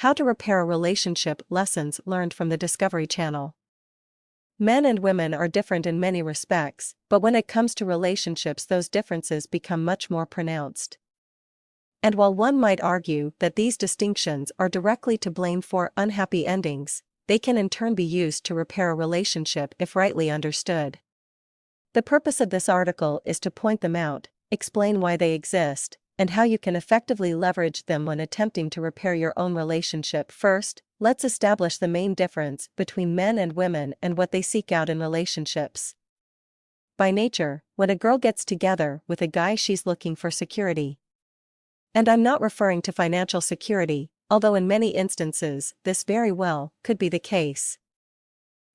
How to Repair a Relationship. Lessons learned from the Discovery Channel. Men and women are different in many respects, but when it comes to relationships, those differences become much more pronounced. And while one might argue that these distinctions are directly to blame for unhappy endings, they can in turn be used to repair a relationship if rightly understood. The purpose of this article is to point them out, explain why they exist, and how you can effectively leverage them when attempting to repair your own relationship. First, let's establish the main difference between men and women and what they seek out in relationships. By nature, when a girl gets together with a guy, she's looking for security. And I'm not referring to financial security, although in many instances this very well could be the case.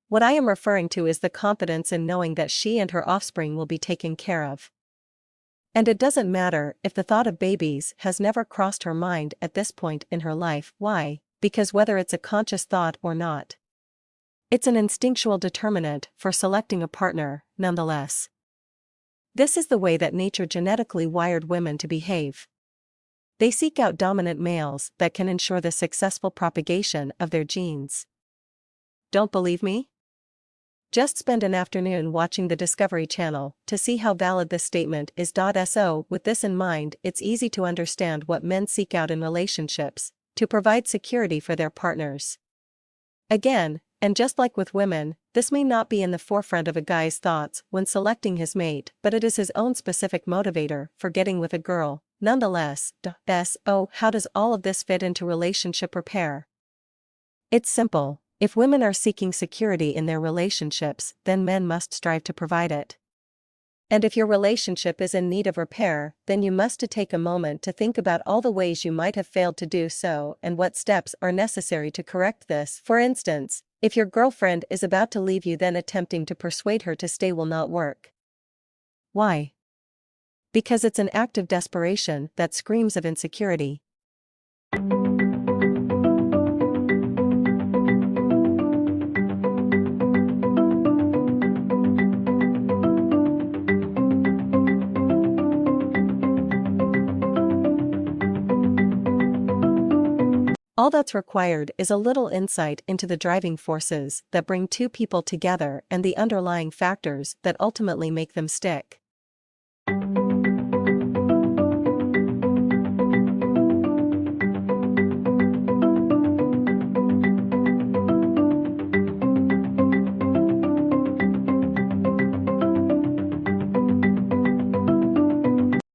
What I am referring to is the confidence in knowing that she and her offspring will be taken care of. And it doesn't matter if the thought of babies has never crossed her mind at this point in her life. Why? Because whether it's a conscious thought or not, it's an instinctual determinant for selecting a partner, nonetheless. This is the way that nature genetically wired women to behave. They seek out dominant males that can ensure the successful propagation of their genes. Don't believe me? Just spend an afternoon watching the Discovery Channel to see how valid this statement is. So, with this in mind, it's easy to understand what men seek out in relationships: to provide security for their partners. Again, and just like with women, this may not be in the forefront of a guy's thoughts when selecting his mate, but it is his own specific motivator for getting with a girl, nonetheless. So, how does all of this fit into relationship repair? It's simple. If women are seeking security in their relationships, then men must strive to provide it. And if your relationship is in need of repair, then you must take a moment to think about all the ways you might have failed to do so and what steps are necessary to correct this. For instance, if your girlfriend is about to leave you, then attempting to persuade her to stay will not work. Why? Because it's an act of desperation that screams of insecurity. All that's required is a little insight into the driving forces that bring two people together and the underlying factors that ultimately make them stick.